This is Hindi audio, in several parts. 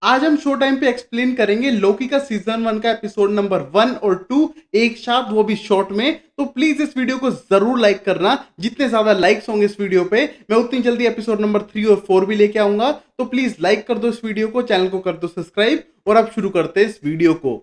आज हम शो टाइम पे एक्सप्लेन करेंगे लोकी का सीजन 1 का एपिसोड नंबर 1 और 2 एक साथ, वो भी शॉर्ट में। तो प्लीज इस वीडियो को जरूर लाइक करना। जितने ज्यादा लाइक्स होंगे इस वीडियो पे, मैं उतनी जल्दी एपिसोड नंबर 3 और 4 भी लेके आऊंगा। तो प्लीज लाइक कर दो इस वीडियो को, चैनल को कर दो सब्सक्राइब, और अब शुरू करते हैं इस वीडियो को।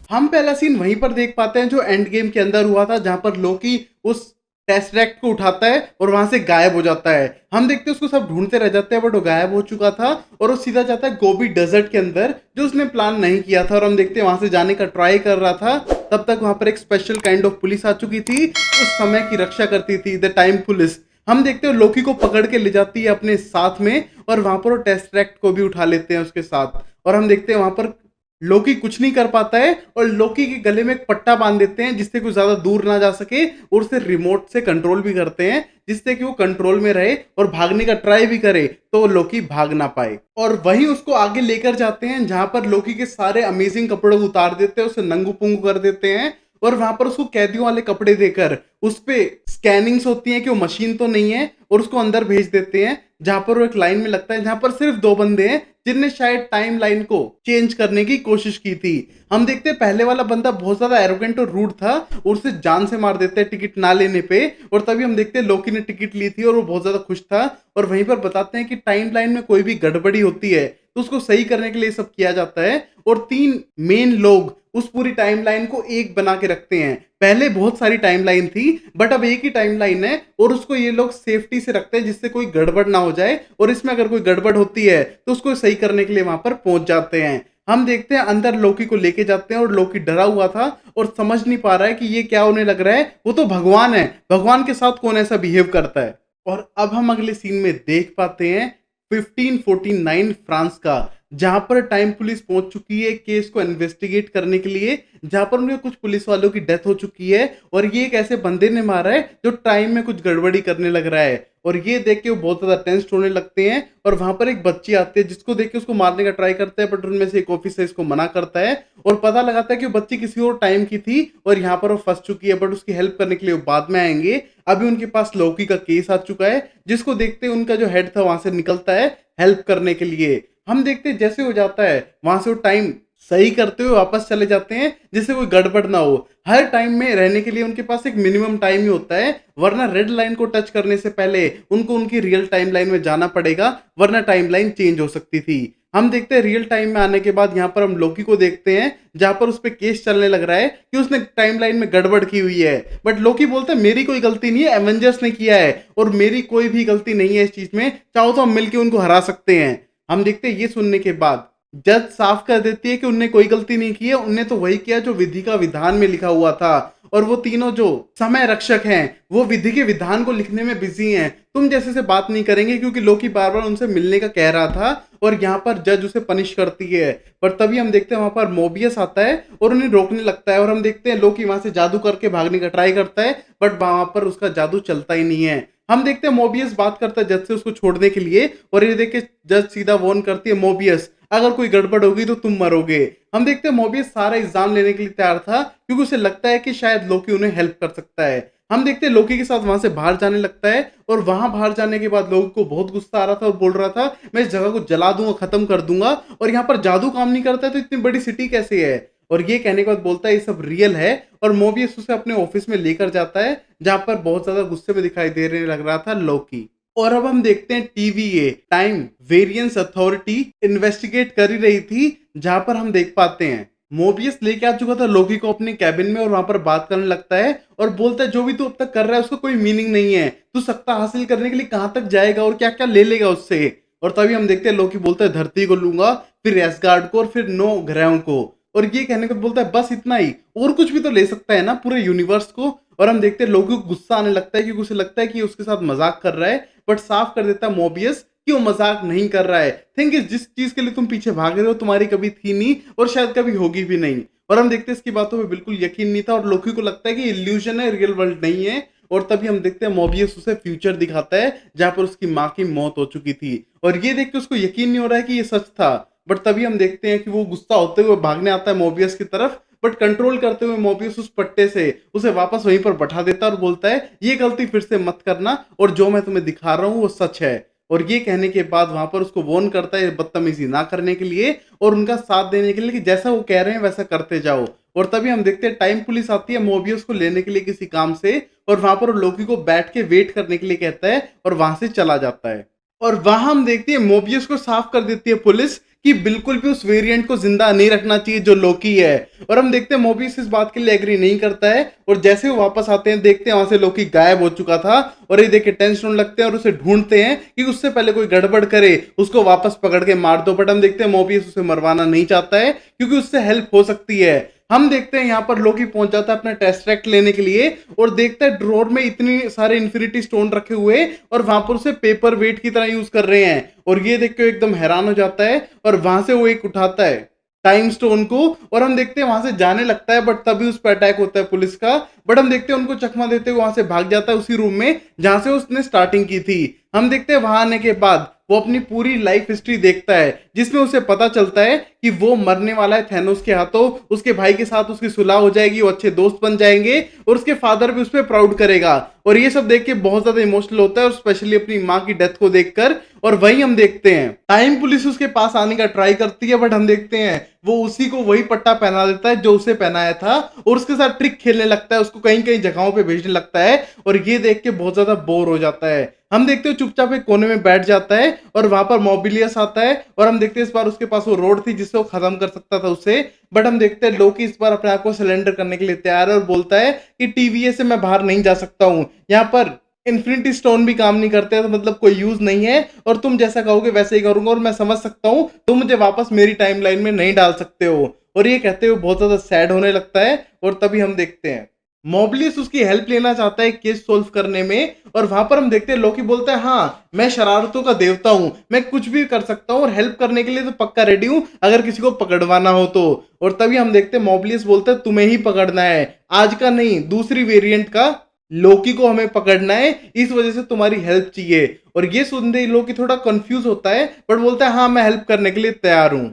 हम पहला सीन वहीं पर देख पाते हैं जो एंड गेम के अंदर हुआ था, जहां पर लोकी उस टेसरेक्ट को उठाता है और वहां से गायब हो जाता है। हम देखते हैं उसको सब ढूंढते रह जाते हैं, बट वो गायब हो चुका था और वो सीधा जाता है गोबी डेजर्ट के अंदर, जो उसने प्लान नहीं किया था। और हम देखते हैं वहां से जाने का ट्राई कर रहा था, तब तक वहां पर एक स्पेशल काइंड ऑफ पुलिस आ चुकी थी, उस समय की रक्षा करती थी, द टाइम पुलिस। हम देखते हैं लोकी को पकड़ के ले जाती है अपने साथ में, और वहां पर वो टेसरेक्ट को भी उठा लेते हैं उसके साथ। और हम देखते हैं वहां पर लोकी कुछ नहीं कर पाता है, और लोकी के गले में एक पट्टा बांध देते हैं जिससे कोई ज्यादा दूर ना जा सके, और उसे रिमोट से कंट्रोल भी करते हैं जिससे कि वो कंट्रोल में रहे और भागने का ट्राई भी करे तो लोकी भाग ना पाए। और वहीं उसको आगे लेकर जाते हैं जहां पर लोकी के सारे अमेजिंग कपड़े उतार देते हैं, उसे नंगू पुंगू कर देते हैं, और वहां पर उसको कैदियों वाले कपड़े देकर उस पे स्कैनिंग्स होती हैं कि वो मशीन तो नहीं है, और उसको अंदर भेज देते हैं जहां पर वो एक लाइन में लगता है, जहां पर सिर्फ दो बंदे हैं जिनने शायद टाइम लाइन को चेंज करने की कोशिश की थी। हम देखते हैं पहले वाला बंदा बहुत ज्यादा एरोगेंट और रूड था, और उसे जान से मार देते हैं टिकट ना लेने पे। और तभी हम देखते हैं लोकी ने टिकट ली थी और वो बहुत ज्यादा खुश था, और वहीं पर बताते हैं कि टाइम लाइन में कोई भी गड़बड़ी होती है तो उसको सही करने के लिए सब किया जाता है, और तीन मेन लोग उस पूरी टाइमलाइन को एक बना के रखते हैं। पहले बहुत सारी टाइमलाइन थी, बट अब एक ही टाइमलाइन है, और उसको ये लोग सेफ्टी से रखते हैं जिससे कोई गड़बड़ ना हो जाए, और इसमें अगर कोई गड़बड़ होती है तो उसको सही करने के लिए वहां पर पहुंच जाते हैं। हम देखते हैं अंदर लोकी को लेके जाते हैं, और लोकी डरा हुआ था और समझ नहीं पा रहा है कि ये क्या होने लग रहा है। वो तो भगवान है, भगवान के साथ कौन ऐसा बिहेव करता है। और अब हम अगले सीन में देख पाते हैं 1549 फ्रांस का, जहां पर टाइम पुलिस पहुंच चुकी है केस को इन्वेस्टिगेट करने के लिए, जहां पर उनके कुछ पुलिस वालों की डेथ हो चुकी है, और ये एक ऐसे बंदे ने मारा है जो टाइम में कुछ गड़बड़ी करने लग रहा है। और ये देख के वो बहुत ज्यादा टेंस होने लगते हैं, और वहां पर एक बच्ची आती है जिसको देख के उसको मारने का ट्राई करता है, बट उनमें से एक ऑफिसर इसको मना करता है, और पता लगाता है कि वो बच्ची किसी और टाइम की थी और यहाँ पर वो फंस चुकी है, बट उसकी हेल्प करने के लिए वो बाद में आएंगे। अभी उनके पास लोकी का केस आ चुका है, जिसको देखते उनका जो हेड था वहां से निकलता है हेल्प करने के लिए। हम देखते हैं जैसे हो जाता है वहां से वो टाइम सही करते हुए वापस चले जाते हैं जिससे कोई गड़बड़ ना हो। हर टाइम में रहने के लिए उनके पास एक मिनिमम टाइम ही होता है, वरना रेड लाइन को टच करने से पहले उनको उनकी रियल टाइम लाइन में जाना पड़ेगा, वरना टाइम लाइन चेंज हो सकती थी। हम देखते हैं रियल टाइम में आने के बाद यहाँ पर हम लोकी को देखते हैं, जहां पर उस पर केस चलने लग रहा है कि उसने टाइम लाइन में गड़बड़ की हुई है, बट लोकी बोलता है मेरी कोई गलती नहीं है, एवेंजर्स ने किया है, और मेरी कोई भी गलती नहीं है इस चीज में, चाहो तो हम मिलकर उनको हरा सकते हैं। हम देखते हैं ये सुनने के बाद जज साफ कर देती है कि उनने कोई गलती नहीं की है, उनने तो वही किया जो विधि का विधान में लिखा हुआ था, और वो तीनों जो समय रक्षक हैं वो विधि के विधान को लिखने में बिजी हैं, तुम जैसे से बात नहीं करेंगे, क्योंकि लोकी बार बार उनसे मिलने का कह रहा था, और यहाँ पर जज उसे पनिश करती है। पर तभी हम देखते हैं वहां पर मोबियस आता है और उन्हें रोकने लगता है, और हम देखते हैं लोकी वहां से जादू करके भागने का ट्राई करता है, बट वहां पर उसका जादू चलता ही नहीं है। हम देखते हैं मोबियस बात करता है जज से उसको छोड़ने के लिए, और ये देख के जज सीधा वॉर्न करती है मोबियस अगर कोई गड़बड़ होगी तो तुम मरोगे। हम देखते हैं मोबियस सारा एग्जाम लेने के लिए तैयार था, क्योंकि उसे लगता है कि शायद लोकी उन्हें हेल्प कर सकता है। हम देखते हैं लोकी के साथ वहां से बाहर जाने लगता है, और वहां बाहर जाने के बाद लोगों को बहुत गुस्सा आ रहा था और बोल रहा था मैं इस जगह को जला दूंगा, खत्म कर दूंगा, और यहाँ पर जादू काम नहीं करता है तो इतनी बड़ी सिटी कैसे है। और ये कहने के बाद बोलता है ये सब रियल है, और मोबियस उसे अपने ऑफिस में लेकर जाता है, जहां पर बहुत ज्यादा गुस्से में दिखाई देने लग रहा था लोकी। और अब हम देखते हैं TVA time variance authority investigate कर ही रही थी, जहां पर हम देख पाते हैं मोबियस लेके आ चुका था लोकी को अपने कैबिन में, और वहां पर बात करने लगता है और बोलता है जो भी तू अब तक कर रहा है उसका कोई मीनिंग नहीं है, तू सत्ता हासिल करने के लिए कहां तक जाएगा और क्या क्या ले लेगा उससे। और तभी हम देखते हैं लोकी बोलता है धरती को लूंगा, फिर एसगार्ड को, और फिर 9 ग्रहों को। और ये कहने को बोलता है बस इतना ही, और कुछ भी तो ले सकता है ना पूरे यूनिवर्स को। और हम देखते हैं लोगों को गुस्सा आने लगता है, क्योंकि उसे लगता है कि उसके साथ मजाक कर रहा है, बट साफ कर देता है मोबियस कि वो मजाक नहीं कर रहा है। थिंक इस जिस चीज के लिए तुम पीछे भाग रहे हो तुम्हारी कभी थी नहीं, और शायद कभी होगी भी नहीं। और हम देखते हैं इसकी बातों पे बिल्कुल यकीन नहीं था, और लोकी को लगता है कि इल्यूजन है, रियल वर्ल्ड नहीं है। और तभी हम देखते हैं मोबियस उसे फ्यूचर दिखाता है जहां पर उसकी माँ की मौत हो चुकी थी, और ये देख के उसको यकीन नहीं हो रहा है कि ये सच था। बट तभी हम देखते हैं कि वो गुस्सा होते हुए भागने आता है मोबियस की तरफ, बट कंट्रोल करते हुए मोबियस उस पट्टे से उसे वापस वहीं पर बैठा देता है और बोलता है ये गलती फिर से मत करना और जो मैं तुम्हें दिखा रहा हूँ वो सच है। और ये कहने के बाद वहां पर उसको वॉर्न करता है बदतमीजी ना करने के लिए और उनका साथ देने के लिए कि जैसा वो कह रहे हैं वैसा करते जाओ। और तभी हम देखते हैं टाइम पुलिस आती है मोबियस को लेने के लिए किसी काम से और वहां पर वो लोकी को बैठ के वेट करने के लिए कहता है और वहां से चला जाता है। और वहां हम देखते हैं मोबियस को साफ कर देती है पुलिस कि बिल्कुल भी उस वेरिएंट को जिंदा नहीं रखना चाहिए जो लोकी है। और हम देखते हैं मोबियस इस बात के लिए एग्री नहीं करता है और जैसे वो वापस आते हैं देखते हैं वहां से लोकी गायब हो चुका था। और ये देख के टेंशन होने लगते हैं और उसे ढूंढते हैं कि उससे पहले कोई गड़बड़ करे उसको वापस पकड़ के मार दो। बट हम देखते हैं मोबियस उसे मरवाना नहीं चाहता है क्योंकि उससे हेल्प हो सकती है। हम देखते हैं यहाँ पर लोकी पहुंच जाता है अपना टेस्ट्रैक्ट लेने के लिए और देखता है ड्रॉर में इतनी सारे इन्फिनिटी स्टोन रखे हुए और वहां पर उसे पेपर वेट की तरह यूज कर रहे हैं। और ये देख के एकदम हैरान हो जाता है और वहां से वो एक उठाता है टाइम स्टोन को और हम देखते हैं वहां से जाने लगता है। बट तभी उस पर अटैक होता है पुलिस का। बट हम देखते हैं उनको चकमा देते हुए वहां से भाग जाता है उसी रूम में जहां से उसने स्टार्टिंग की थी। हम देखते हैं वहां आने के बाद वो अपनी पूरी लाइफ हिस्ट्री देखता है जिसमें उसे पता चलता है कि वो मरने वाला है थैनोस के हाथों। उसके भाई के साथ उसकी सुलह हो जाएगी, वो अच्छे दोस्त बन जाएंगे और उसके फादर भी उस पर प्राउड करेगा। और ये सब देख के बहुत ज्यादा इमोशनल होता है और स्पेशली अपनी माँ की डेथ को देखकर। और वही हम देखते हैं टाइम पुलिस उसके पास आने का ट्राई करती है बट हम देखते हैं वो उसी को वही पट्टा पहना देता है जो उसे पहनाया था और उसके साथ ट्रिक खेलने लगता है, उसको कहीं कहीं जगहों पे भेजने लगता है। और ये देख के बहुत ज्यादा बोर हो जाता है। हम देखते हो चुपचाप एक कोने में बैठ जाता है और वहां पर मोबिलियस आता है और हम देखते हैं इस बार उसके पास वो रोड थी जिससे वो खत्म कर सकता था उसे। बट हम देखते हैं लोकी इस बार अपने आप को सिलेंडर करने के लिए तैयार है और बोलता है कि टीवीए से मैं बाहर नहीं जा सकता हूँ, यहाँ पर इन्फिनिटी स्टोन भी काम नहीं करते तो मतलब कोई यूज नहीं है और तुम जैसा कहोगे वैसे ही करूंगा और मैं समझ सकता हूँ तुम मुझे वापस मेरी टाइमलाइन में नहीं डाल सकते हो। और ये कहते हुए बहुत ज्यादा सैड होने लगता है और तभी हम देखते हैं मोबिलियस उसकी हेल्प लेना चाहता है केस सोल्व करने में। और वहां पर हम देखते हैं लोकी बोलता है हाँ मैं शरारतों का देवता हूं, मैं कुछ भी कर सकता हूं और हेल्प करने के लिए तो पक्का रेडी हूं अगर किसी को पकड़वाना हो तो। और तभी हम देखते हैं मोबिलियस बोलता है तुम्हें ही पकड़ना है, आज का नहीं दूसरी वेरिएंट का लोकी को हमें पकड़ना है, इस वजह से तुम्हारी हेल्प चाहिए। और ये सुनते ही लोकी थोड़ा कंफ्यूज होता है बट बोलता है हाँ मैं हेल्प करने के लिए तैयार हूं।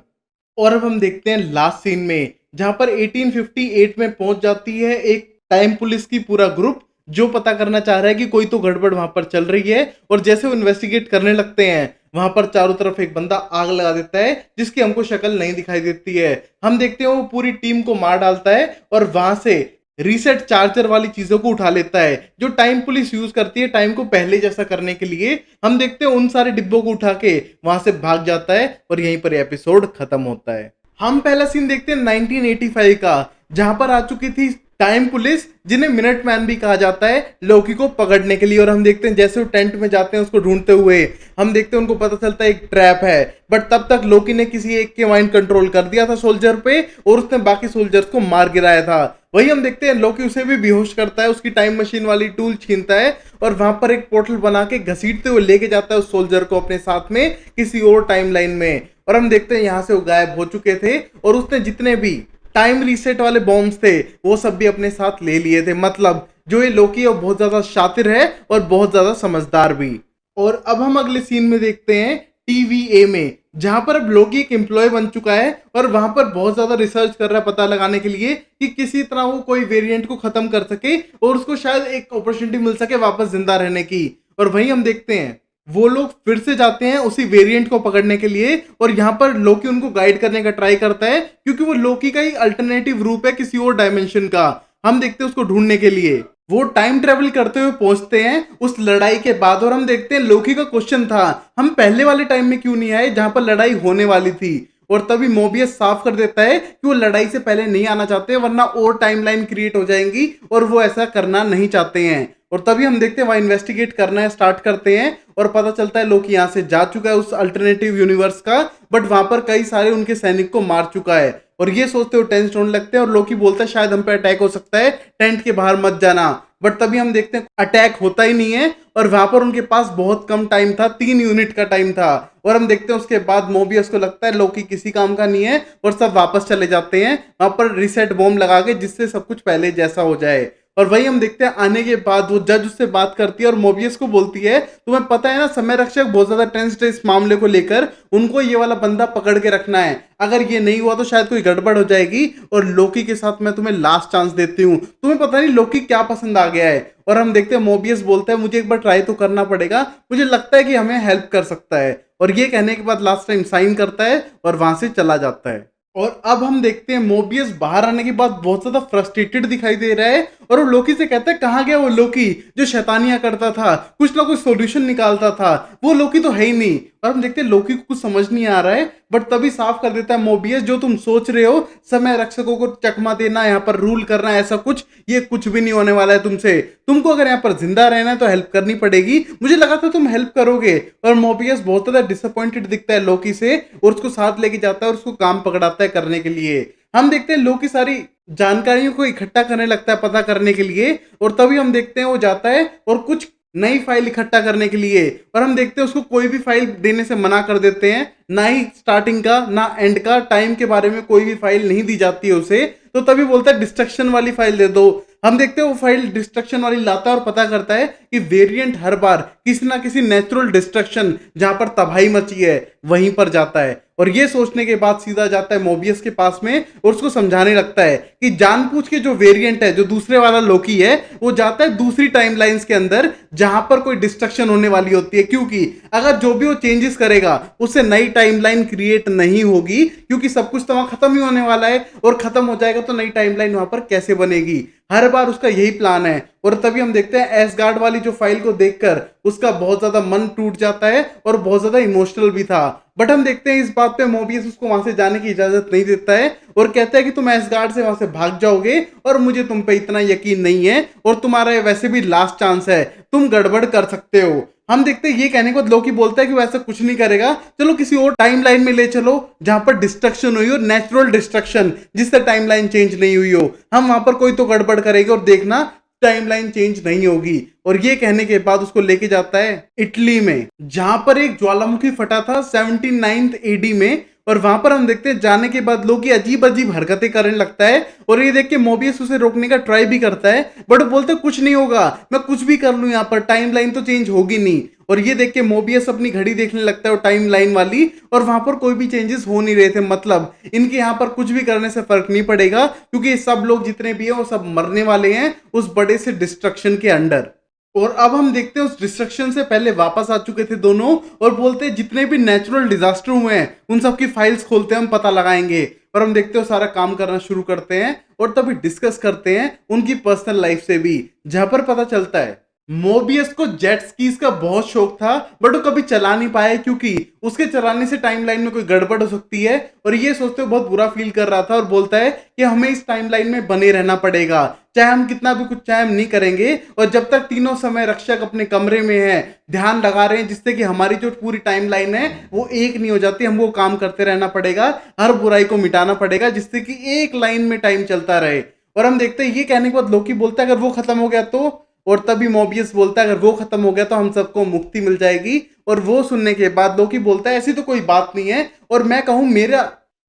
और अब हम देखते हैं लास्ट सीन में जहां पर 1858 में पहुंच जाती है एक टाइम पुलिस की पूरा ग्रुप जो पता करना चाह रहा है कि कोई तो गड़बड़ वहां पर चल रही है। और जैसे वो इन्वेस्टिगेट करने लगते हैं वहां पर चारों तरफ एक बंदा आग लगा देता है जिसकी हमको शक्ल नहीं दिखाई देती है। हम देखते हैं वो पूरी टीम को मार डालता है और वहां से रीसेट चार्जर वाली चीजों को उठा लेता है जो टाइम पुलिस यूज करती है टाइम को पहले जैसा करने के लिए। हम देखते हैं उन सारे डिब्बों को उठा के वहां से भाग जाता है और यहीं पर एपिसोड खत्म होता है। हम पहला सीन देखते हैं 1985 का जहां पर आ चुकी थी टाइम पुलिस जिन्हें मिनट मैन भी कहा जाता है लोकी को पकड़ने के लिए। और हम देखते हैं जैसे वो टेंट में जाते हैं उसको ढूंढते हुए हम देखते हैं उनको पता चलता है एक ट्रैप है। बट तब तक लोकी ने किसी एक के माइंड कंट्रोल कर दिया था सोल्जर पे और उसने बाकी सोल्जर्स को मार गिराया था। वही हम देखते हैं लोकी उसे भी बेहोश करता है, उसकी टाइम मशीन वाली टूल छीनता है और वहां पर एक पोर्टल बना के घसीटते हुए लेके जाता है उस सोल्जर को अपने साथ में किसी और टाइमलाइन में। और हम देखते हैं यहाँ से वो गायब हो चुके थे और उसने जितने भी टाइम रीसेट वाले बॉम्ब्स थे वो सब भी अपने साथ ले लिए थे। मतलब जो ये लोकी है वो बहुत ज्यादा शातिर है और बहुत ज्यादा समझदार भी। और अब हम अगले सीन में देखते हैं टीवीए में जहां पर अब लोकी एक एम्प्लॉय बन चुका है और वहां पर बहुत ज्यादा रिसर्च कर रहा है पता लगाने के लिए कि किसी तरह वो कोई वेरिएंट को खत्म कर सके और उसको शायद एक अपॉर्चुनिटी मिल सके वापस जिंदा रहने की। और वहीं हम देखते हैं वो लोग फिर से जाते हैं उसी वेरिएंट को पकड़ने के लिए और यहाँ पर लोकी उनको गाइड करने का ट्राई करता है क्योंकि वो लोकी का ही अल्टरनेटिव रूप है किसी और डायमेंशन का। हम देखते हैं उसको ढूंढने के लिए वो टाइम ट्रेवल करते हुए पहुंचते हैं उस लड़ाई के बाद। और हम देखते हैं लोकी का क्वेश्चन था हम पहले वाले टाइम में क्यों नहीं आए जहां पर लड़ाई होने वाली थी। और तभी मोबियस साफ कर देता है कि वो लड़ाई से पहले नहीं आना चाहते वरना और टाइमलाइन क्रिएट हो जाएंगी और वो ऐसा करना नहीं चाहते हैं। और तभी हम देखते हैं वहां इन्वेस्टिगेट करना है स्टार्ट करते हैं और पता चलता है लोकी यहाँ से जा चुका है उस अल्टरनेटिव यूनिवर्स का बट वहां पर कई सारे उनके सैनिक को मार चुका है। और ये सोचते हुए टेंस होने लगते हैं और लोकी बोलता है शायद हम पे अटैक हो सकता है, टेंट के बाहर मत जाना। बट तभी हम देखते हैं अटैक होता ही नहीं है और वहां पर उनके पास बहुत कम टाइम था, 3 यूनिट का टाइम था। और हम देखते हैं उसके बाद मोबियस को लगता है लोकी किसी काम का नहीं है और सब वापस चले जाते हैं वहां पर रिसेट बॉम्ब लगा के जिससे सब कुछ पहले जैसा हो जाए। और वही हम देखते हैं आने के बाद वो जज उससे बात करती है और मोबियस को बोलती है तुम्हें पता है ना समय रक्षक बहुत ज्यादा टेंस्ड है इस मामले को लेकर, उनको ये वाला बंदा पकड़ के रखना है, अगर ये नहीं हुआ तो शायद कोई गड़बड़ हो जाएगी और लोकी के साथ मैं तुम्हें लास्ट चांस देती हूँ। तुम्हें पता नहीं लोकी क्या पसंद आ गया है और हम देखते हैं मोबियस बोलता है मुझे एक बार ट्राई तो करना पड़ेगा, मुझे लगता है कि हमें हेल्प कर सकता है, और ये कहने के बाद लास्ट टाइम साइन करता है और वहां से चला जाता है। और अब हम देखते हैं मोबियस बाहर आने के बाद बहुत ज्यादा फ्रस्ट्रेटेड दिखाई दे रहा है और वो लोकी से कहता है कहाँ गया वो लोकी जो शैतानियां करता था, कुछ ना कुछ सॉल्यूशन निकालता था, वो लोकी तो है ही नहीं। और हम देखते हैं लोकी को कुछ समझ नहीं आ रहा है बट तभी साफ कर देता है मोबियस जो तुम सोच रहे हो समय रक्षकों को चकमा देना, यहाँ पर रूल करना, ऐसा कुछ ये कुछ भी नहीं होने वाला है तुमसे, तुमको अगर यहाँ पर जिंदा रहना है तो हेल्प करनी पड़ेगी, मुझे लगा था तुम हेल्प करोगे। और मोबियस बहुत ज्यादा डिसअपॉइंटेड दिखता है लोकी से और उसको साथ लेके जाता है और उसको काम पकड़ाता है करने के लिए। हम देखते हैं लोकी सारी जानकारियों को इकट्ठा करने लगता है पता करने के लिए और तभी हम देखते हैं वो जाता है और कुछ नई फाइल इकट्ठा करने के लिए, और हम देखते हैं उसको कोई भी फाइल देने से मना कर देते हैं, ना ही स्टार्टिंग का ना एंड का टाइम के बारे में कोई भी फाइल नहीं दी जाती है उसे, तो तभी बोलता है डिस्ट्रक्शन वाली फाइल दे दो। हम देखते हैं वो फाइल डिस्ट्रक्शन वाली लाता है और पता करता है कि वेरिएंट हर बार किसी ना किसी नेचुरल डिस्ट्रक्शन जहां पर तबाही मची है वहीं पर जाता है, और ये सोचने के बाद सीधा जाता है मोबियस के पास में और उसको समझाने लगता है कि जानबूझ के जो वेरिएंट है जो दूसरे वाला लोकी है वो जाता है दूसरी टाइमलाइंस के अंदर जहां पर कोई डिस्ट्रक्शन होने वाली होती है, क्योंकि अगर जो भी वो चेंजेस करेगा उससे नई टाइमलाइन क्रिएट नहीं होगी, क्योंकि सब कुछ तो वहां खत्म ही होने वाला है और खत्म हो जाएगा तो नई टाइमलाइन वहां पर कैसे बनेगी। हर बार उसका यही प्लान है और तभी हम देखते हैं एसगार्ड वाली जो फाइल को देखकर उसका बहुत ज्यादा मन टूट जाता है और बहुत ज्यादा इमोशनल भी था। बट हम देखते हैं इस बात पे मोबियस उसको वहां से जाने की इजाजत नहीं देता है और कहता है कि तुम एसगार्ड से वहां से भाग जाओगे और मुझे तुम पे इतना यकीन नहीं है और तुम्हारा वैसे भी लास्ट चांस है, तुम गड़बड़ कर सकते हो। हम देखते हैं ये कहने के बाद लोकी बोलता है कि वो ऐसा कुछ नहीं करेगा, चलो किसी और टाइमलाइन में ले चलो जहां पर डिस्ट्रक्शन हुई हो, नेचुरल डिस्ट्रक्शन जिससे टाइमलाइन चेंज नहीं हुई हो, हम वहां पर कोई तो गड़बड़ करेंगे और देखना टाइमलाइन चेंज नहीं होगी। और ये कहने के बाद उसको लेके जाता है इटली में जहां पर एक ज्वालामुखी फटा था 79th एडी में, और वहां पर हम देखते हैं जाने के बाद लोकी अजीब अजीब हरकतें करने लगता है और ये देख के मोबियस उसे रोकने का ट्राई भी करता है बट बोलते कुछ नहीं होगा, मैं कुछ भी कर लूं यहाँ पर टाइमलाइन तो चेंज होगी नहीं। और ये देख के मोबियस अपनी घड़ी देखने लगता है वो टाइमलाइन वाली और वहां पर कोई भी चेंजेस हो नहीं रहे थे, मतलब इनके यहाँ पर कुछ भी करने से फर्क नहीं पड़ेगा क्योंकि सब लोग जितने भी हैं वो सब मरने वाले हैं उस बड़े से डिस्ट्रक्शन के अंडर। और अब हम देखते हैं उस डिस्ट्रक्शन से पहले वापस आ चुके थे दोनों और बोलते हैं जितने भी नेचुरल डिजास्टर हुए हैं उन सब की फाइल्स खोलते हैं, हम पता लगाएंगे। और हम देखते हैं सारा काम करना शुरू करते हैं और तभी डिस्कस करते हैं उनकी पर्सनल लाइफ से भी, जहां पर पता चलता है मोबियस को जेट स्कीज का बहुत शौक था बट वो कभी चला नहीं पाया क्योंकि उसके चलाने से टाइमलाइन में कोई गड़बड़ हो सकती है, और ये सोचते हुए बहुत बुरा फील कर रहा था और बोलता है कि हमें इस टाइमलाइन में बने रहना पड़ेगा, चाहे हम कितना भी कुछ चाहे हम नहीं करेंगे, और जब तक तीनों समय रक्षक अपने कमरे में है ध्यान लगा रहे हैं जिससे कि हमारी जो पूरी टाइमलाइन है वो एक नहीं हो जाती, हमको काम करते रहना पड़ेगा, हर बुराई को मिटाना पड़ेगा जिससे कि एक लाइन में टाइम चलता रहे। और हम देखते हैं ये कहने के बाद लोकी बोलता है अगर वो खत्म हो गया तो, और तभी मोबियस बोलता है अगर वो खत्म हो गया तो हम सबको मुक्ति मिल जाएगी। और वो सुनने के बाद लोकी बोलता है ऐसी तो कोई बात नहीं है, और मैं कहूं मेरा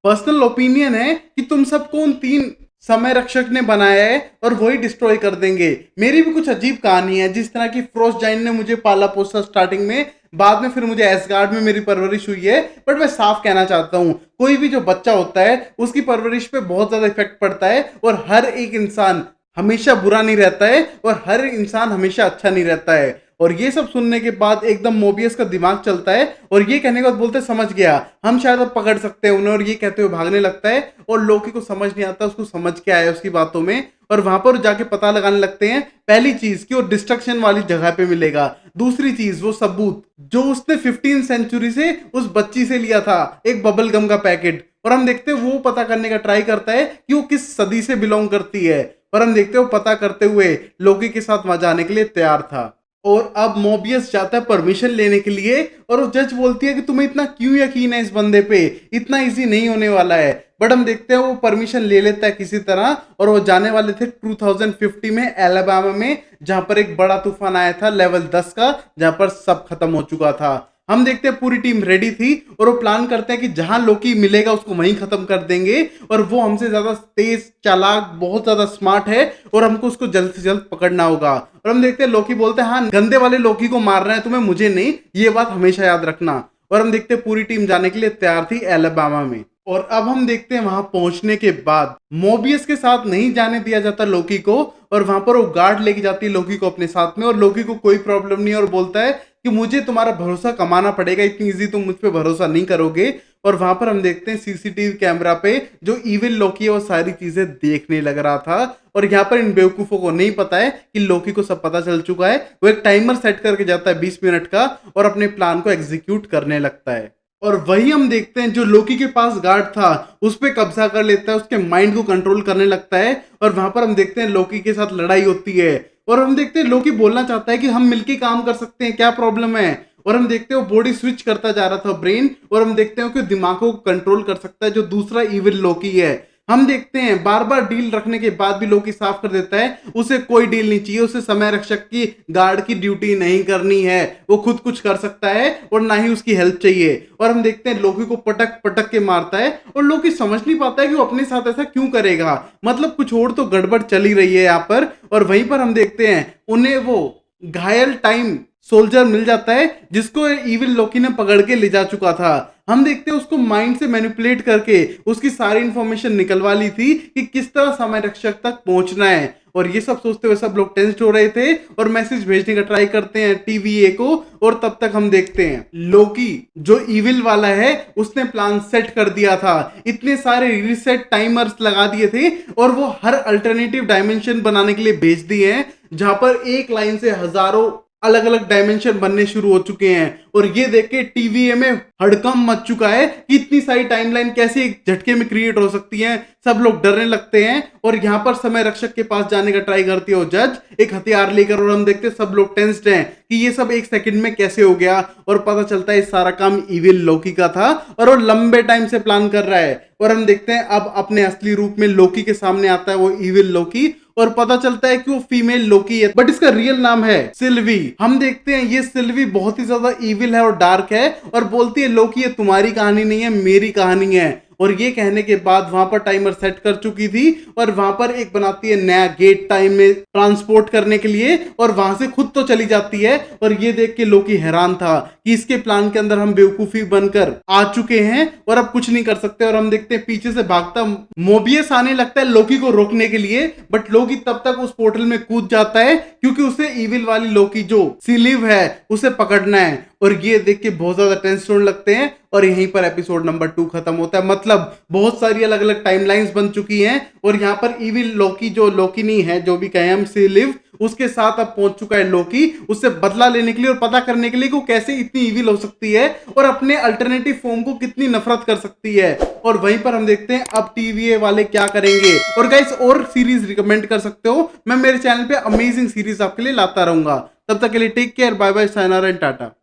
पर्सनल ओपिनियन है कि तुम सबको उन 3 समय रक्षक ने बनाया है और वही डिस्ट्रॉय कर देंगे। मेरी भी कुछ अजीब कहानी है, जिस तरह की फ्रोस्ट जाइन ने मुझे पाला पोसा स्टार्टिंग में, बाद में फिर मुझे एसगार्ड में मेरी परवरिश हुई है, बट मैं साफ कहना चाहता हूं कोई भी जो बच्चा होता है उसकी परवरिश पे बहुत ज्यादा इफेक्ट पड़ता है, और हर एक इंसान हमेशा बुरा नहीं रहता है और हर इंसान हमेशा अच्छा नहीं रहता है। और ये सब सुनने के बाद एकदम मोबियस का दिमाग चलता है और ये कहने के बाद बोलते समझ गया, हम शायद अब पकड़ सकते हैं उन्हें, और ये कहते हुए भागने लगता है और लोकी को समझ नहीं आता उसको समझ क्या है उसकी बातों में, और वहां पर जाके पता लगाने लगते हैं पहली चीज कि वो डिस्ट्रक्शन वाली जगह पे मिलेगा, दूसरी चीज वो सबूत जो उसने 15th सेंचुरी से उस बच्ची से लिया था, एक बबल गम का पैकेट, और हम देखते हैं वो पता करने का ट्राई करता है कि वो किस सदी से बिलोंग करती है, और हम देखते हैं वो पता करते हुए लोकी के साथ वहां जाने के लिए तैयार था। और अब मोबियस जाता है परमिशन लेने के लिए और वो जज बोलती है कि तुम्हें इतना क्यों यकीन है इस बंदे पे, इतना इजी नहीं होने वाला है, बट हम देखते हैं वो परमिशन ले लेता है किसी तरह, और वो जाने वाले थे 2050 में एलाबामा में जहां पर एक बड़ा तूफान आया था लेवल 10 का, जहां पर सब खत्म हो चुका था। हम देखते हैं पूरी टीम रेडी थी और वो प्लान करते हैं कि जहां लोकी मिलेगा उसको वहीं खत्म कर देंगे, और वो हमसे ज्यादा तेज, चालाक, बहुत ज्यादा स्मार्ट है और हमको उसको जल्द से जल्द पकड़ना होगा। और हम देखते हैं लोकी बोलते हैं हाँ, गंदे वाले लोकी को मारना है तुम्हें, मुझे नहीं, ये बात हमेशा याद रखना। और हम देखते हैं पूरी टीम जाने के लिए तैयार थी एलाबामा में। और अब हम देखते हैं वहां पहुंचने के बाद मोबियस के साथ नहीं जाने दिया जाता लोकी को, और वहां पर वो गार्ड लेके जाती है लोकी को अपने साथ में, और लोकी को कोई प्रॉब्लम नहीं है और बोलता है कि मुझे तुम्हारा भरोसा कमाना पड़ेगा, इतनी इजी तुम मुझ पे भरोसा नहीं करोगे। और वहां पर हम देखते हैं सीसीटीवी कैमरा पे जो इविल लोकी है वो सारी चीजें देखने लग रहा था, और यहाँ पर इन बेवकूफों को नहीं पता है कि लोकी को सब पता चल चुका है। वो एक टाइमर सेट करके जाता है 20 मिनट का और अपने प्लान को एग्जीक्यूट करने लगता है। और वही हम देखते हैं जो लोकी के पास गार्ड था उस पे कब्जा कर लेता है, उसके माइंड को कंट्रोल करने लगता है, और वहां पर हम देखते हैं लोकी के साथ लड़ाई होती है। और हम देखते हैं लोकी बोलना चाहता है कि हम मिलके काम कर सकते हैं, क्या प्रॉब्लम है। और हम देखते हैं वो बॉडी स्विच करता जा रहा था ब्रेन, और हम देखते हैं कि दिमागों को कंट्रोल कर सकता है जो दूसरा इविल लोकी है। हम देखते हैं बार बार डील रखने के बाद भी लोकी साफ कर देता है उसे कोई डील नहीं चाहिए, उसे समय रक्षक की गार्ड की ड्यूटी नहीं करनी है, वो खुद कुछ कर सकता है और ना ही उसकी हेल्प चाहिए। और हम देखते हैं लोकी को पटक पटक के मारता है, और लोकी समझ नहीं पाता है कि वो अपने साथ ऐसा क्यों करेगा, मतलब कुछ और तो गड़बड़ चली रही है यहाँ पर। और वहीं पर हम देखते हैं उन्हें वो घायल टाइम सोल्जर मिल जाता है जिसको इविल लोकी ने पकड़ के ले जा चुका था। हम देखते हैं उसको माइंड से मैनिपुलेट करके उसकी सारी इंफॉर्मेशन निकलवा ली थी कि किस तरह समय रक्षक तक पहुंचना है। और ये सब सोचते हुए सब लोग टेंस्ड हो रहे थे और मैसेज भेजने का ट्राई करते हैं टीवीए को। और तब तक हम देखते हैं लोकी जो इविल वाला है उसने प्लान सेट कर दिया था, इतने सारे रीसेट टाइमर्स लगा दिए थे और वो हर अल्टरनेटिव डायमेंशन बनाने के लिए भेज दिए हैं, जहां पर एक लाइन से हजारों अलग अलग डायमेंशन बनने शुरू हो चुके हैं। और ये देख के टीवीए में हड़कंप मच चुका है कि इतनी सारी टाइमलाइन कैसे एक झटके में क्रिएट हो सकती हैं। सब लोग डरने लगते हैं और यहाँ पर समय रक्षक के पास जाने का ट्राई करती है वो जज एक हथियार लेकर, और हम देखते हैं सब लोग टेंस्ड हैं कि ये सब एक सेकंड में कैसे हो गया। और पता चलता है सारा काम इविल लोकी का था और वो लंबे टाइम से प्लान कर रहा है। और हम देखते हैं अब अपने असली रूप में लोकी के सामने आता है वो इविल लोकी, और पता चलता है कि वो फीमेल लोकी है बट इसका रियल नाम है सिल्वी। हम देखते हैं ये सिल्वी बहुत ही ज्यादा इविल है और डार्क है, और बोलती है लोकी ये तुम्हारी कहानी नहीं है, मेरी कहानी है। और ये कहने के बाद वहां पर टाइमर सेट कर चुकी थी और वहां पर एक बनाती है नया गेट टाइम में ट्रांसपोर्ट करने के लिए, और वहां से खुद तो चली जाती है। और ये देख के लोकी हैरान था कि इसके प्लान के अंदर हम बेवकूफी बनकर आ चुके हैं और अब कुछ नहीं कर सकते। और हम देखते हैं पीछे से भागता मोबियस आने लगता है लोकी को रोकने के लिए, बट लोकी तब तक उस पोर्टल में कूद जाता है क्योंकि उसे इविल वाली लोकी जो सिलिव है उसे पकड़ना है। और ये देख के बहुत ज्यादा टेंशन होने लगते हैं और यहीं पर एपिसोड नंबर 2 खत्म होता है। मतलब बहुत सारी अलग अलग टाइमलाइंस बन चुकी हैं और यहाँ पर इविल लोकी जो लोकी नहीं है, जो भी कहें हम, सिलिव, उसके साथ अब पहुंच चुका है लोकी उससे बदला लेने के लिए और पता करने के लिए कि वो कैसे इतनी इविल हो सकती है और अपने अल्टरनेटिव फॉर्म को कितनी नफरत कर सकती है। और वहीं पर हम देखते हैं अब टीवीए वाले क्या करेंगे। और गाइस और सीरीज रिकमेंड कर सकते हो, मैं मेरे चैनल पे अमेजिंग सीरीज आपके लिए लाता रहूंगा। तब तक के लिए take care, bye bye, sayonara and Tata.